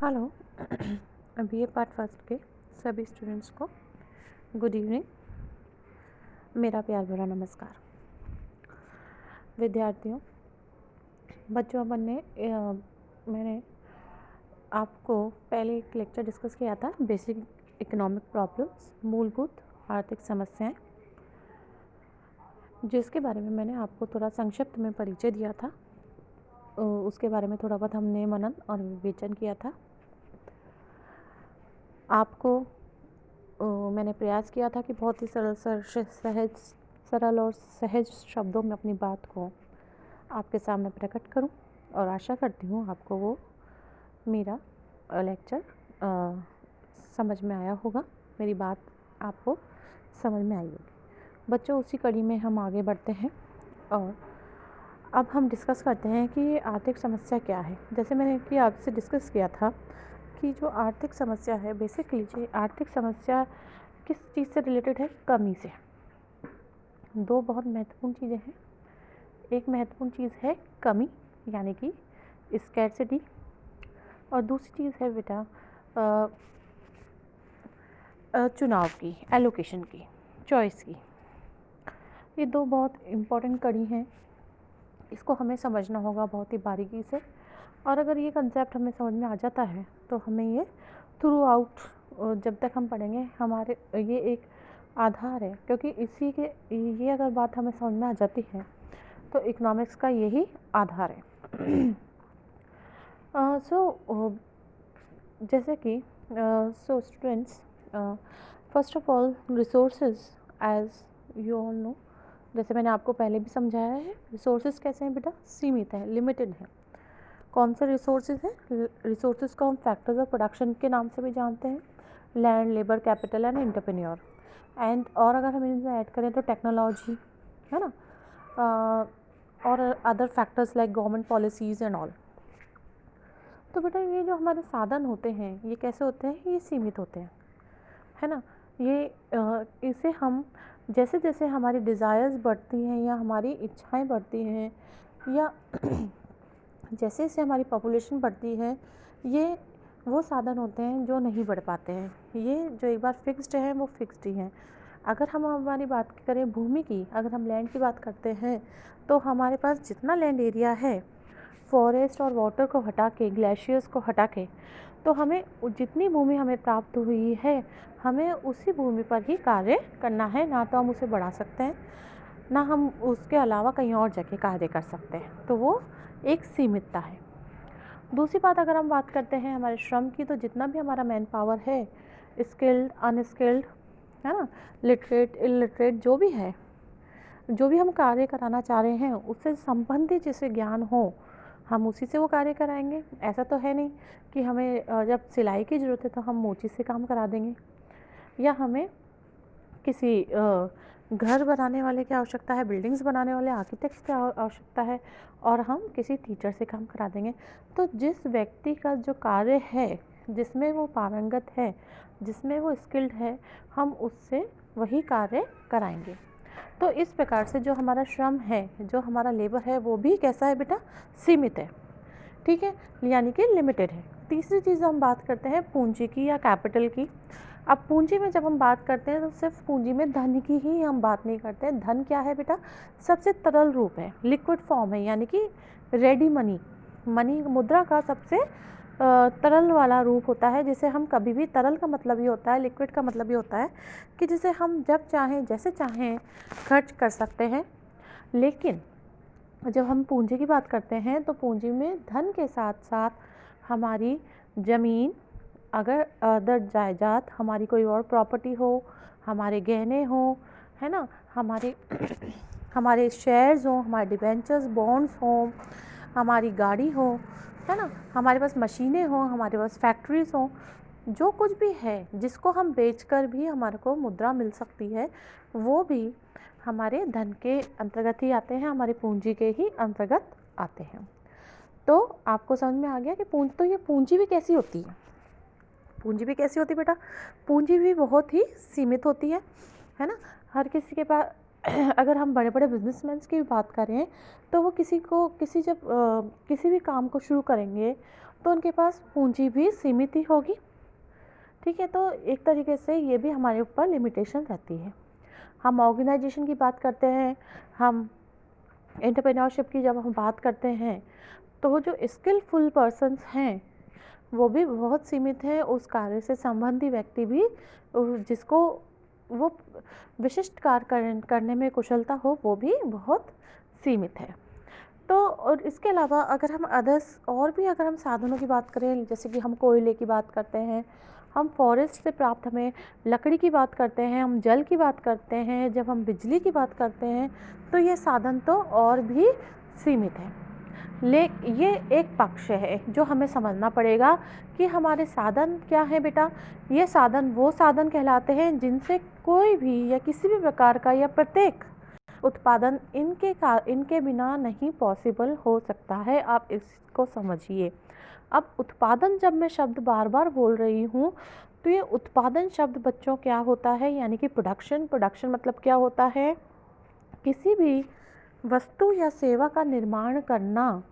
Hello. अभी ये part first के सभी स्टूडेंट्स को गुड इवनिंग, मेरा प्यार भरा नमस्कार। विद्यार्थियों, बच्चों मैंने आपको पहले एक लेक्चर डिस्कस किया था, बेसिक इकोनॉमिक प्रॉब्लम्स, मूलभूत आर्थिक समस्याएं, जिसके बारे में मैंने आपको थोड़ा संक्षिप्त में परिचय दिया था। उसके बारे में थोड़ा बहुत हमने मनन और विवेचन किया था। आपको मैंने प्रयास किया था कि बहुत ही सरल और सहज शब्दों में अपनी बात को आपके सामने प्रकट करूं, और आशा करती हूं आपको वो मेरा लेक्चर समझ में आया होगा, मेरी बात आपको समझ में आई होगी। बच्चों, उसी कड़ी में हम आगे बढ़ते हैं और अब हम डिस्कस करते हैं कि आर्थिक समस्या क्या है। जैसे मैंने कि आपसे डिस्कस किया था कि जो आर्थिक समस्या है, बेसिकली आर्थिक समस्या किस चीज़ से रिलेटेड है? कमी से। दो बहुत महत्वपूर्ण चीज़ें हैं। एक महत्वपूर्ण चीज़ है कमी, यानी कि स्कैर्सिटी, और दूसरी चीज़ है बेटा चुनाव की, एलोकेशन की, चॉइस की। ये दो बहुत इम्पॉर्टेंट कड़ी हैं, इसको हमें समझना होगा बहुत ही बारीकी से। और अगर ये कंसेप्ट हमें समझ में आ जाता है तो हमें ये थ्रू आउट जब तक हम पढ़ेंगे हमारे ये एक आधार है, क्योंकि इसी के ये अगर बात हमें समझ में आ जाती है तो इकोनॉमिक्स का यही आधार है। जैसे कि so students, first of all resources, as you all know, जैसे मैंने आपको पहले भी समझाया है, रिसोर्सेज कैसे हैं बेटा? सीमित हैं, लिमिटेड हैं। कौन से रिसोर्सेज हैं? रिसोर्सेज को हम फैक्टर्स ऑफ प्रोडक्शन के नाम से भी जानते हैं, land, labour, capital and entrepreneur. और अगर हम इनमें ऐड करें तो टेक्नोलॉजी, है ना, और other factors like government policies and all. तो बेटा ये जो हमारे साधन होते हैं ये कैसे होते हैं? ये सीमित होते हैं, है ना। इसे हम जैसे जैसे हमारी डिज़ायर्स बढ़ती हैं या हमारी इच्छाएं बढ़ती हैं या जैसे जैसे हमारी पॉपुलेशन बढ़ती है, ये वो साधन होते हैं जो नहीं बढ़ पाते हैं। ये जो एक बार फिक्स्ड हैं वो फिक्स्ड ही हैं। अगर हम हमारी बात करें भूमि की, अगर हम लैंड की बात करते हैं तो हमारे पास जितना लैंड एरिया है, फॉरेस्ट और वाटर को हटा के, ग्लेशियर्स को हटा के, तो हमें जितनी भूमि हमें प्राप्त हुई है, हमें उसी भूमि पर ही कार्य करना है। ना तो हम उसे बढ़ा सकते हैं, ना हम उसके अलावा कहीं और जाके कार्य कर सकते हैं। तो वो एक सीमितता है। दूसरी बात, अगर हम बात करते हैं हमारे श्रम की, तो जितना भी हमारा मैन पावर है, स्किल्ड, अनस्किल्ड, है ना, लिटरेट, इलिटरेट, जो भी है, जो भी हम कार्य कराना चाह रहे हैं उससे संबंधित जिसे ज्ञान हो, हम उसी से वो कार्य कराएंगे। ऐसा तो है नहीं कि हमें जब सिलाई की ज़रूरत है तो हम मोची से काम करा देंगे, या हमें किसी घर बनाने वाले की आवश्यकता है, बिल्डिंग्स बनाने वाले आर्किटेक्ट्स की आवश्यकता है, और हम किसी टीचर से काम करा देंगे। तो जिस व्यक्ति का जो कार्य है, जिसमें वो पारंगत है, जिसमें वो स्किल्ड है, हम उससे वही कार्य कराएंगे। तो इस प्रकार से जो हमारा श्रम है, जो हमारा लेबर है, वो भी कैसा है बेटा? सीमित है, ठीक है, यानी कि लिमिटेड है। तीसरी चीज़ हम बात करते हैं पूंजी की या कैपिटल की। अब पूंजी में जब हम बात करते हैं तो सिर्फ पूंजी में धन की ही हम बात नहीं करते हैं। धन क्या है बेटा? सबसे तरल रूप है, लिक्विड फॉर्म है, यानी कि रेडी मनी, मनी मुद्रा का सबसे तरल वाला रूप होता है, जिसे हम कभी भी, तरल का मतलब ये होता है, लिक्विड का मतलब ये होता है कि जिसे हम जब चाहें, जैसे चाहें खर्च कर सकते हैं। लेकिन जब हम पूंजी की बात करते हैं तो पूंजी में धन के साथ साथ हमारी ज़मीन, अगर अदर जायदाद, हमारी कोई और प्रॉपर्टी हो, हमारे गहने हो, है ना, हमारे हमारे शेयर्स हो, हमारे डिबेंचर्स, बॉन्ड्स हो, हमारी गाड़ी हो, है ना, हमारे पास मशीनें हो, हमारे पास फैक्ट्रीज हो, जो कुछ भी है जिसको हम बेचकर भी हमारे को मुद्रा मिल सकती है, वो भी हमारे धन के अंतर्गत ही आते हैं, हमारी पूंजी के ही अंतर्गत आते हैं। तो आपको समझ में आ गया कि तो ये पूंजी भी कैसी होती है? पूंजी भी कैसी होती है बेटा? पूंजी भी बहुत ही सीमित होती है ना। हर किसी के पास अगर हम बड़े बड़े बिजनेसमैन की भी बात करें तो वो किसी भी काम को शुरू करेंगे तो उनके पास पूंजी भी सीमित ही होगी। ठीक है, तो एक तरीके से ये भी हमारे ऊपर लिमिटेशन रहती है। हम ऑर्गेनाइजेशन की बात करते हैं, हम एंटरप्रेन्योरशिप की जब हम बात करते हैं, तो वो जो स्किलफुल पर्सन्स हैं वो भी बहुत सीमित हैं। उस कार्य से संबंधी व्यक्ति भी जिसको वो विशिष्ट कार्य करने में कुशलता हो, वो भी बहुत सीमित है। तो और इसके अलावा अगर हम अदर्स और भी अगर हम साधनों की बात करें, जैसे कि हम कोयले की बात करते हैं, हम फॉरेस्ट से प्राप्त हमें लकड़ी की बात करते हैं, हम जल की बात करते हैं, जब हम बिजली की बात करते हैं, तो ये साधन तो और भी सीमित है। ये एक पक्ष है जो हमें समझना पड़ेगा कि हमारे साधन क्या है बेटा। ये साधन वो साधन कहलाते हैं जिनसे कोई भी या किसी भी प्रकार का या प्रत्येक उत्पादन इनके बिना नहीं पॉसिबल हो सकता है। आप इसको समझिए। अब उत्पादन जब मैं शब्द बार बार बोल रही हूँ, तो ये उत्पादन शब्द बच्चों क्या होता है, यानी कि प्रोडक्शन मतलब क्या होता है, किसी भी वस्तु या सेवा का निर्माण करना।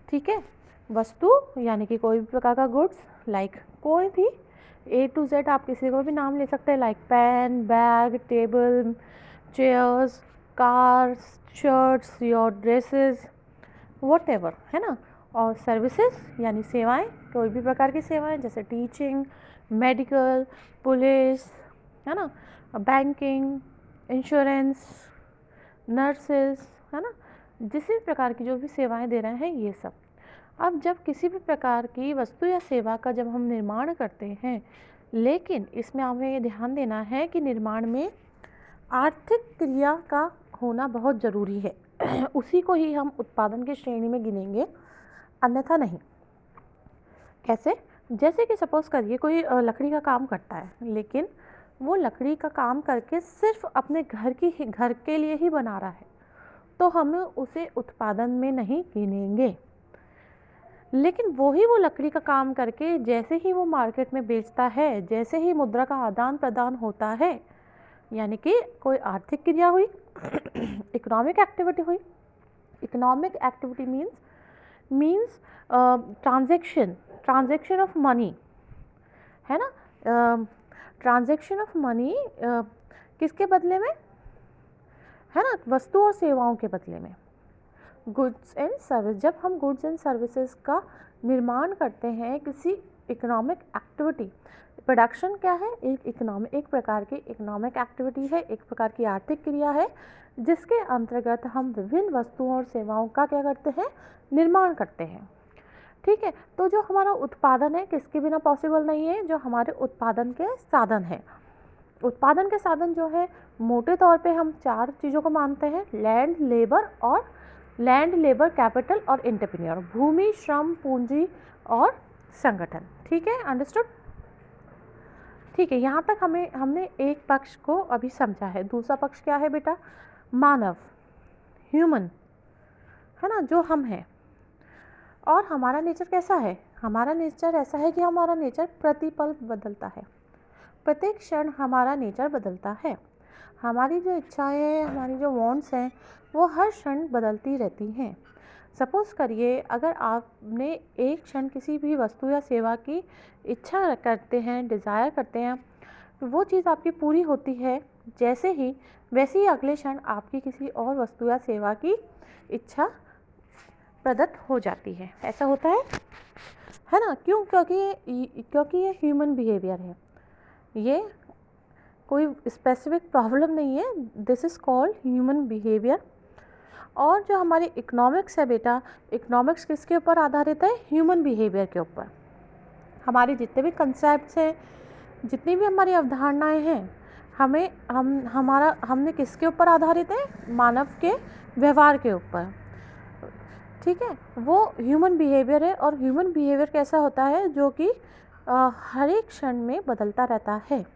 ठीक है, वस्तु यानी कि कोई भी प्रकार का गुड्स, लाइक कोई भी A to Z आप किसी को भी नाम ले सकते हैं, like pen, bag, table, chairs, cars, shirts, your dresses, whatever, है ना। और सर्विसेज यानी सेवाएं, कोई भी प्रकार की सेवाएं, जैसे टीचिंग, मेडिकल, पुलिस, है ना, बैंकिंग, इंश्योरेंस, नर्सेस, है ना, जिस भी प्रकार की जो भी सेवाएं दे रहे हैं ये सब। अब जब किसी भी प्रकार की वस्तु या सेवा का जब हम निर्माण करते हैं, लेकिन इसमें हमें ये ध्यान देना है कि निर्माण में आर्थिक क्रिया का होना बहुत ज़रूरी है। उसी को ही हम उत्पादन की श्रेणी में गिनेंगे, अन्यथा नहीं। कैसे? जैसे कि सपोज़ करिए कोई लकड़ी का काम करता है, लेकिन वो लकड़ी का काम करके सिर्फ अपने घर के लिए ही बना रहा है, तो हम उसे उत्पादन में नहीं गिनेंगे। लेकिन वो लकड़ी का काम करके जैसे ही वो मार्केट में बेचता है, जैसे ही मुद्रा का आदान प्रदान होता है, यानी कि कोई आर्थिक क्रिया हुई, इकोनॉमिक एक्टिविटी हुई। Economic activity means transaction of money, है ना। ट्रांजैक्शन ऑफ मनी किसके बदले में, है ना, वस्तु और सेवाओं के बदले में। गुड्स एंड सर्विस, जब हम गुड्स एंड सर्विसेज का निर्माण करते हैं, किसी इकोनॉमिक एक्टिविटी, प्रोडक्शन क्या है, एक प्रकार की इकोनॉमिक एक्टिविटी है, एक प्रकार की आर्थिक क्रिया है, जिसके अंतर्गत हम विभिन्न वस्तुओं और सेवाओं का क्या करते हैं, निर्माण करते हैं। ठीक है, तो जो हमारा उत्पादन है किसके बिना पॉसिबल नहीं है, जो हमारे उत्पादन के साधन है। उत्पादन के साधन जो है मोटे तौर पे हम 4 चीज़ों को मानते हैं, लैंड, लेबर, कैपिटल और एंटरप्रेन्योर, भूमि, श्रम, पूंजी और संगठन। ठीक है, अंडरस्टूड। ठीक है, यहाँ तक हमने एक पक्ष को अभी समझा है। दूसरा पक्ष क्या है बेटा, मानव, ह्यूमन, है ना, जो हम हैं। और हमारा नेचर कैसा है, हमारा नेचर ऐसा है कि हमारा नेचर प्रतिपल बदलता है, प्रत्येक क्षण हमारा नेचर बदलता है। हमारी जो इच्छाएं हैं, हमारी जो वांट्स हैं, वो हर क्षण बदलती रहती हैं। सपोज़ करिए अगर आपने एक क्षण किसी भी वस्तु या सेवा की इच्छा करते हैं, डिज़ायर करते हैं, तो वो चीज़ आपकी पूरी होती है, वैसे ही अगले क्षण आपकी किसी और वस्तु या सेवा की इच्छा प्रदत्त हो जाती है। ऐसा होता है ना। क्यों? क्योंकि ये ह्यूमन बिहेवियर है, ये कोई स्पेसिफिक प्रॉब्लम नहीं है, this is called human behaviour. और जो हमारी इकोनॉमिक्स है बेटा, इकोनॉमिक्स किसके ऊपर आधारित है, ह्यूमन बिहेवियर के ऊपर। हमारे जितने भी कंसेप्ट्स हैं, जितनी भी हमारी अवधारणाएं हैं, हमने किसके ऊपर आधारित है, मानव के व्यवहार के ऊपर। ठीक है, वो ह्यूमन बिहेवियर है। और ह्यूमन बिहेवियर कैसा होता है, जो कि हर एक क्षण में बदलता रहता है।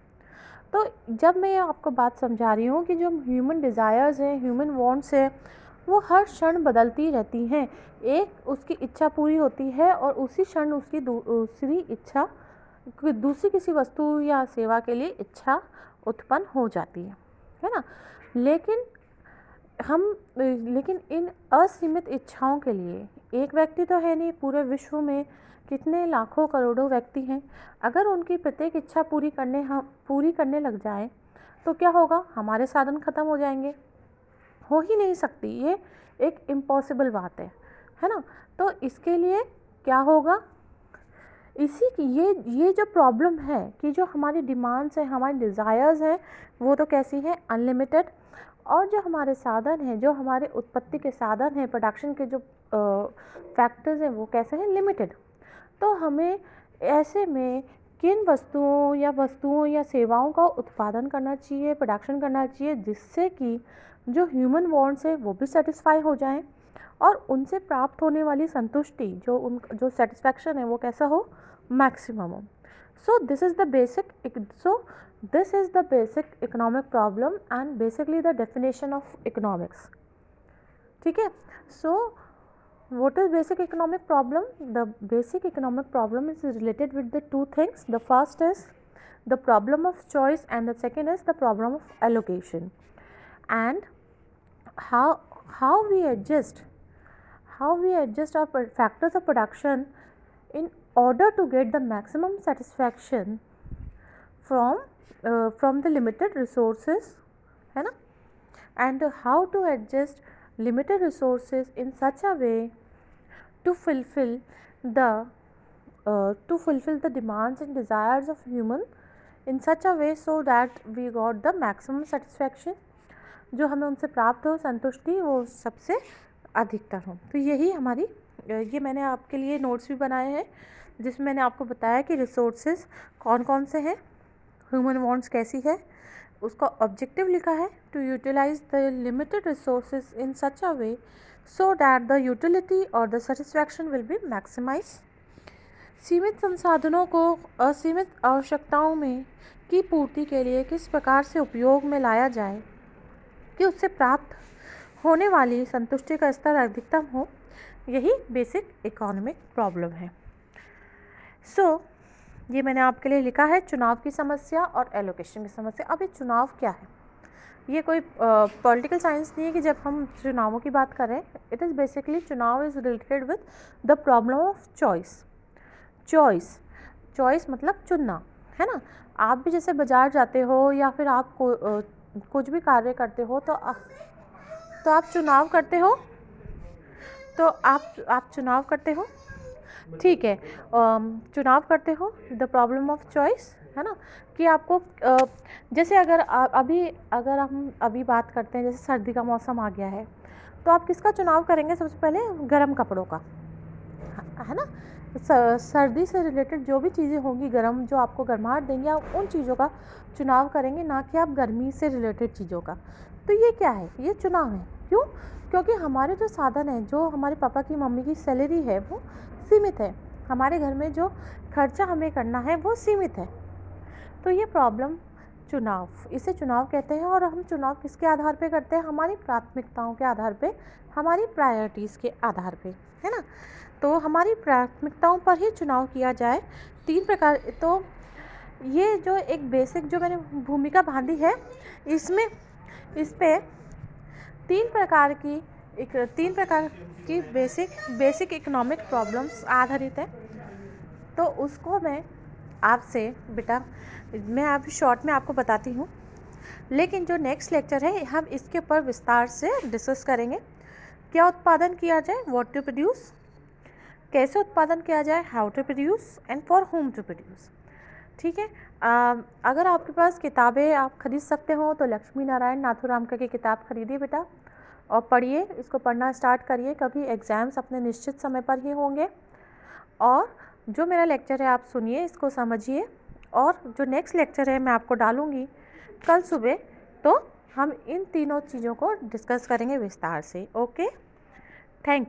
तो जब मैं आपको बात समझा रही हूँ कि जो ह्यूमन डिज़ायर्स हैं, ह्यूमन वांट्स हैं, वो हर क्षण बदलती रहती हैं। एक उसकी इच्छा पूरी होती है और उसी क्षण उसकी दूसरी किसी वस्तु या सेवा के लिए इच्छा उत्पन्न हो जाती है ना। लेकिन इन असीमित इच्छाओं के लिए एक व्यक्ति तो है नहीं, पूरे विश्व में कितने लाखों करोड़ों व्यक्ति हैं, अगर उनकी प्रत्येक इच्छा पूरी करने लग जाए तो क्या होगा, हमारे साधन खत्म हो जाएंगे। हो ही नहीं सकती, ये एक इम्पॉसिबल बात है ना। तो इसके लिए क्या होगा, इसी की ये जो प्रॉब्लम है कि जो हमारी डिमांड्स हैं, हमारी डिज़ायर्स हैं, वो तो कैसी हैं, अनलिमिटेड, और जो हमारे साधन हैं, जो हमारे उत्पत्ति के साधन हैं, प्रोडक्शन के जो फैक्टर्स हैं, वो कैसे हैं, लिमिटेड। तो हमें ऐसे में किन वस्तुओं या सेवाओं का उत्पादन करना चाहिए, प्रोडक्शन करना चाहिए, जिससे कि जो ह्यूमन वांट्स है वो भी सेटिस्फाई हो जाएं और उनसे प्राप्त होने वाली संतुष्टि, जो सेटिस्फैक्शन है, वो कैसा हो, मैक्सिमम हो। So this is the basic economic problem and basically the definition of economics. ठीक है। सो what is basic economic problem? The basic economic problem is related with the two things. The first is the problem of choice and the second is the problem of allocation, and how we adjust our factors of production in order to get the maximum satisfaction from the limited resources, है ना, and how to adjust limited resources in such a way to fulfill the demands and desires of human in such a way so that we got the maximum satisfaction, जो हमें उनसे प्राप्त हो संतुष्टि वो सबसे अधिकतर हो। तो यही हमारी ये मैंने आपके लिए नोट्स भी बनाए हैं जिसमें मैंने आपको बताया कि रिसोर्सेज कौन कौन से हैं, ह्यूमन वांट्स कैसी है, उसका ऑब्जेक्टिव लिखा है to utilise the limited resources in such a way so that the utility और the satisfaction will be maximise. सीमित संसाधनों को असीमित आवश्यकताओं में की पूर्ति के लिए किस प्रकार से उपयोग में लाया जाए कि उससे प्राप्त होने वाली संतुष्टि का स्तर अधिकतम हो, यही बेसिक इकोनॉमिक प्रॉब्लम है। सो ये मैंने आपके लिए लिखा है चुनाव की समस्या और एलोकेशन की समस्या। अब ये चुनाव क्या है, ये कोई पॉलिटिकल साइंस नहीं है कि जब हम चुनावों की बात करें, इट इज़ बेसिकली चुनाव is related with the problem of choice मतलब चुनना, है ना। आप भी जैसे बाज़ार जाते हो या फिर आप कुछ भी कार्य करते हो तो आप चुनाव करते हो, आप चुनाव करते हो, ठीक है, चुनाव करते हो, द प्रॉब्लम ऑफ चॉइस, है ना, कि आपको जैसे अगर हम अभी बात करते हैं, जैसे सर्दी का मौसम आ गया है तो आप किसका चुनाव करेंगे, सबसे पहले गर्म कपड़ों का, है ना। सर्दी से रिलेटेड जो भी चीज़ें होंगी गर्म, जो आपको गर्माहट देंगी, आप उन चीज़ों का चुनाव करेंगे, ना कि आप गर्मी से रिलेटेड चीज़ों का। तो ये क्या है, ये चुनाव है। क्यों? क्योंकि हमारे जो साधन है, जो हमारे पापा की मम्मी की सैलरी है वो सीमित है, हमारे घर में जो खर्चा हमें करना है वो सीमित है। तो ये प्रॉब्लम चुनाव, इसे चुनाव कहते हैं। और हम चुनाव किसके आधार पे करते हैं, हमारी प्राथमिकताओं के आधार पे, हमारी प्रायोरिटीज़ के आधार पे, है ना। तो हमारी प्राथमिकताओं पर ही चुनाव किया जाए। 3 प्रकार, तो ये जो एक बेसिक जो मैंने भूमिका बांधी है, इस पे 3 प्रकार की बेसिक इकोनॉमिक प्रॉब्लम्स आधारित है। तो उसको मैं आपसे बेटा मैं अभी शॉर्ट में आपको बताती हूँ, लेकिन जो नेक्स्ट लेक्चर है हम इसके ऊपर विस्तार से डिस्कस करेंगे। क्या उत्पादन किया जाए, व्हाट टू प्रोड्यूस, कैसे उत्पादन किया जाए, how to produce and for whom to produce. ठीक है। अगर आपके पास किताबें आप खरीद सकते हो तो लक्ष्मी नारायण नाथुराम का की किताब खरीदिए बेटा और पढ़िए, इसको पढ़ना स्टार्ट करिए, क्योंकि एग्ज़ाम्स अपने निश्चित समय पर ही होंगे। और जो मेरा लेक्चर है आप सुनिए, इसको समझिए, और जो नेक्स्ट लेक्चर है मैं आपको डालूँगी कल सुबह, तो हम इन तीनों चीज़ों को डिस्कस करेंगे विस्तार से। Okay, thank you.